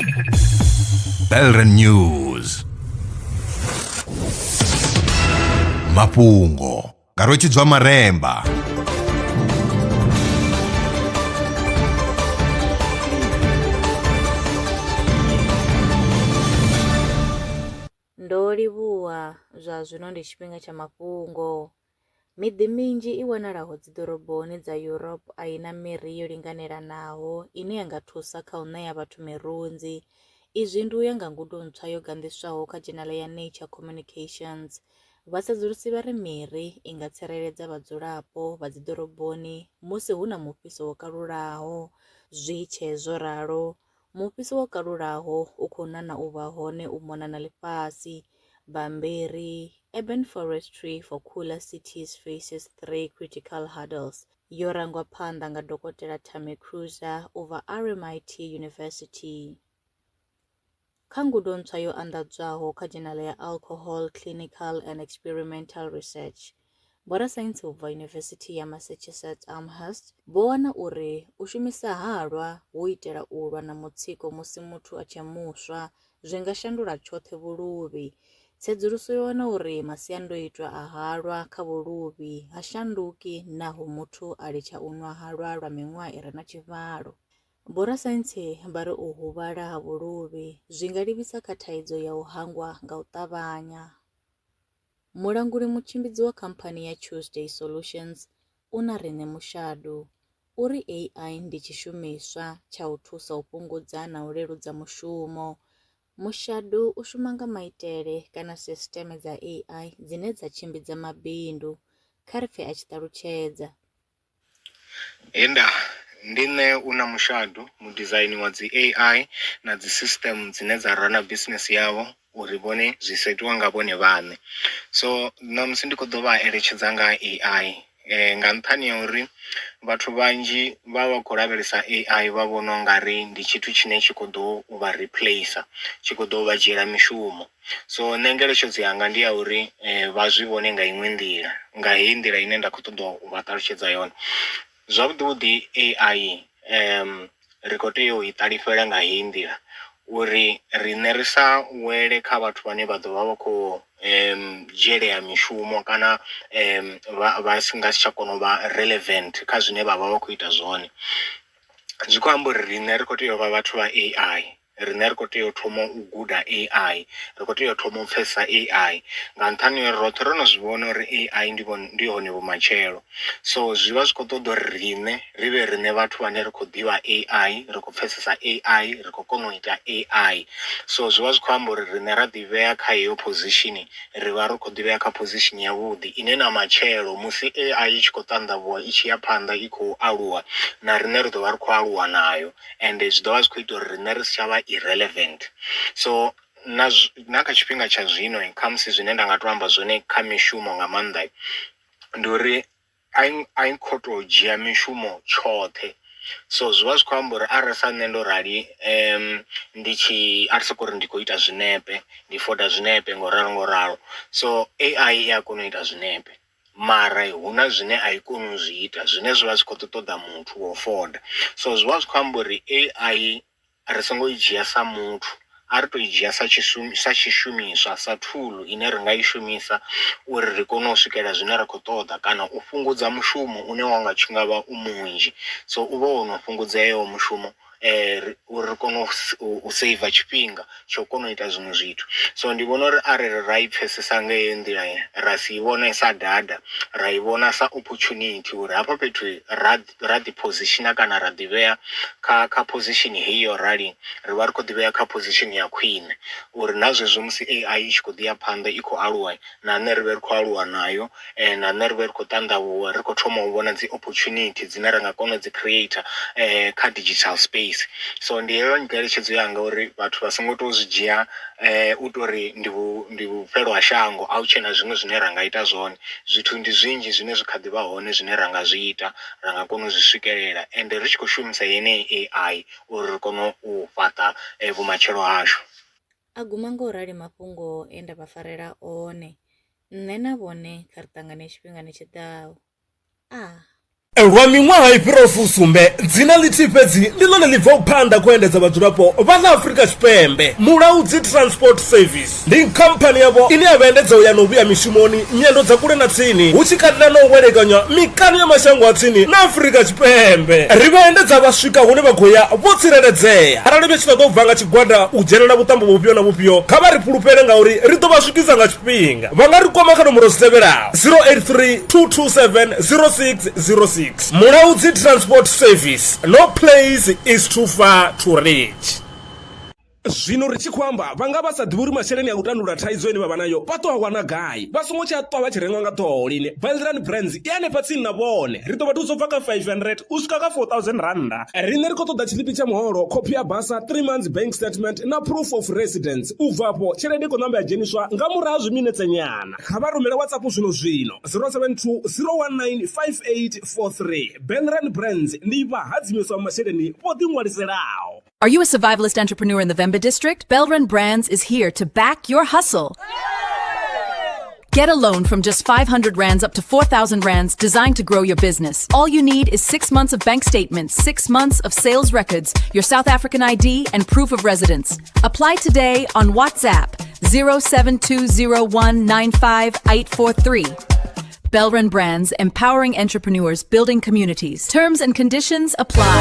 Belren News. Mafhungo ngarochidzwa maremba. Ndo livhuwa zwa zwino ndi tshifhinga tsha mafhungo. Miḓi minzhi i wanalaho dziḓoroboni dza Europe a i na miri yo linganelanaho ine ya nga thusa kha u ṋea vhathu mirunzi. Izwi ndi u ya nga ngudo ntswa yo gandiswaho kha dzhenala ya Nature Communications. Vhasedzulusi vha ri miri i nga tsireledza vhadzulapo vha dziḓoroboni musi hu na mufhiso wo kalulaho. Zwi tshe zwo ralo, mufhiso wo kalulaho u khou ṋaṋa u vha hone u mona na ḽifhasi. Bambiri, Urban Forestry for Cooler Cities faces 3 critical hurdles. Yo rangwa phanḓa nga Dr. Tammy Cruiser over RMIT University. Kha ngudo ntswa yo anḓadzwaho kha dzhenala ya Alcohol Clinical and Experimental Research, vhorasaintsi u bva Yunivesithi ya Massachusetts Amherst vho wana uri u shumisa halwa hu itela u lwa na mutsiko musi muthu a tshe muswa zwi nga shandula tshoṱhe vhuluvhi. Tsedzuluso yo wana uri masiandoitwa a halwa kha vhuluvhi ha shanduki naho muthu a litsha u nwa halwa lwa miṅwaha i re na tshivhalo. Vhorasaintsi vha ri u huvhala ha vhuluvhi zwi nga livhisa kha thaidzo ya u hangwa nga u ṱavhanya. Mulanguli mutshimbidzi wa khamphani ya Tuesday Solutions u na Riṋe Mushadu uri AI ndi tshishumiswa tsha u thusa u fhungudza na u leludza mushumo. Mushadu u shuma nga maitele kana sisteme dza AI dzine dza tshimbidza mabindu. Kha ri pfhe a tshi ṱalutshedza. Ndi nṋe u na Mushadu, mudesign wa dzi AI na dzi system dzine dza rana business yavho uri vhone zwi setiwa nga vhone vhaṋe. So namusi ndi khou ḓo vha eletshedza nga AI nga nṱhani ya uri vhathu vhanzhi vha vha khou lavhelesa AI vha vhona u nga ri ndi tshithu tshine tshi khou ḓo vha replacer, tshi khou ḓo vha dzhiela mishumo. So nṋe ngeletshedzo yanga ndi ya uri vha zwi vhone nga iṅwe nḓila, nga heyi nḓila ine nda khou ṱoḓa u vha ṱalutshedza yone. Zwavhuḓi AI ri khou tea u i ṱalifhela nga heyi nḓila uri riṋe ri sa wele kha vhathu vhane vha ḓo vha vha khou dzhielea mishumo kana vha si nga si tsha kona u vha relevant kha zwine vha vha vha khou ita zwone. Zwi khou amba uri riṋe ri khou tea u vha vhathu vha AI, riṋe ri khou tea u thoma u guda AI, ri khou tea u thoma u pfhesesa AI nga nṱhani uri roṱhe ro no zwi vhona uri AI ndi hone vhumatshelo. So zwi vha zwi khou ṱoḓa uri riṋe ri vhe riṋe vhathu vhane ri khou ḓivha AI, ri khou pfhesesa AI, ri khou kona u ita AI. So zwi vha zwi khou amba uri riṋe ra ḓivhea kha heyo position, ri vha ri khou ḓivhea kha position yavhuḓi ine na matshelo musi AI i tshi khou ṱanḓavhuwa i tshi ya phanḓa i khou aluwa, na riṋe ri ḓo vha ri khou aluwa nayo, ende zwi ḓo vha zwi khou ita uri riṋe ri si tsha vha irrelevant. So na kha tshifhinga tsha zwino khamusi zwine nda nga to amba zwone kha mishumo nga maanḓa ndi uri a i khou tou dzhia mishumo tshoṱhe. So zwi vha zwi khou amba uri arali sa nṋe ndo rali a ri sokou ri ndi khou ita zwinepe, ndi foda zwinepe ngo ralo ngo ralo. So AI i a kona u ita zwinepe mara hu na zwine a i koni u zwi ita zwine zwi vha zwi khou ṱoḓa muthu wo foda. So zwi vha zwi khou amba uri AI ri songo i dzhia sa muthu, a ri tou i dzhia sa tshishumiswa, sa thulu ine ri nga i shumisa uri ri kone u swikelela zwine ra khou ṱoḓa kana u fhungudza mushumo une wanga tshi nga vha u munzhi. So u vha wo no fhungudzeaho mushumo uri ri kone u saver tshifhinga tsha u kona u ita zwiṅwe zwithu. So ndi vhona uri arali ra i pfhesesa nga heyo nḓila ra si i vhone sa dada, ra i vhona sa opportunity uri hafha fhethu ra ḓi positioner kana ra ḓivhea kha position heyi yo rali, ri vha ri khou ḓivhea kha position ya khwine uri na zwezwo musi AI i tshi khou ḓi ya phanḓa i khou aluwa, na nṋe ri vhe ri khou aluwa nayo, na nṋe ri vhe ri khou ṱanḓavhuwa ri khou thoma u vhona dzi opportunity dzine ra nga kona u dzi creator kha digital space. So ndi heyo ngeletshedzo yanga uri vhathu vha songo tou zwi dzhia u tori ndi vhufhelo ha shango, a hu tshena zwiṅwe zwine ra nga ita zwone. Zwithu ndi zwinzhi zwine zwi kha ḓi vha hone zwine ra nga zwi ita, ra nga kona u zwi swikelela ende ri tshi khou shumisa yeneyi AI uri ri kone u fhaṱa vhumatshelo hashu. A guma ngo rali mafhungo e nda vha farela one. Nṋe na vhone kha ri ṱangane tshifhingani tshiḓaho. lwa miṅwaha i fhiraho sumbe dzina ḽithihi fhedzi ndi ḽone ḽi bvaho phanḓa khou endedza vhadzulapo vha ḽa Afrika Tshipembe. Mulaudzi Transport Service ndi khamphani yavho ine ya vha endedza u ya na u vhuya mishumoni nyendo dza kule na tsini hu tshi katela na u welekanya mikano ya mashango a tsini na Afrika Tshipembe. Ri vha endedza vha swika hune vha khou ya vho tsireledzea. Arali vha tshi ṱoḓa u bva nga tshigwada u dzhenela vhuṱambo vhufhio na vhufhio kha vha ri fhulufhele ngauri ri ḓo vha swikisa nga tshifhinga. Vha nga ri kwama kha nomboro dzi tevhelaho 083 227 0606. Mulaudzi Transport Service. No place is too far to reach. Zwino ri tshi khou amba vhanga vha sa ḓivhi uri masheleni a u tandulula thaidzo ine vha vha nayo vha ṱo a wana gai vha songo tsha ṱwa vha tshi renga nga ṱhoho lini. Belrand Brands i hanefha tsini na vhone ri ḓo vha thusa u bva kha 500 u swika kha 4000 randa. Riṋe ri khou ṱoḓa tshiḽipi tsha muholo, khophi ya basa, 3 months bank statement na proof of residence. U bvapo tshelede i khou ṋamba ya dzheniswa nga murahu ha zwiminetse nyana. Kha vha rumele WhatsApp zwino 072 019 5843. Belrand Brands ndi vha hadzimiswa masheleni vho ḓiṅwaliselaho. Are you a survivalist entrepreneur in the Vemba district? Belrand Brands is here to back your hustle. Get a loan from just 500 rands up to 4,000 rands designed to grow your business. All you need is 6 months of bank statements, 6 months of sales records, your South African ID, and proof of residence. Apply today on WhatsApp 07201958843. Belrand Brands, empowering entrepreneurs, building communities. Terms and conditions apply.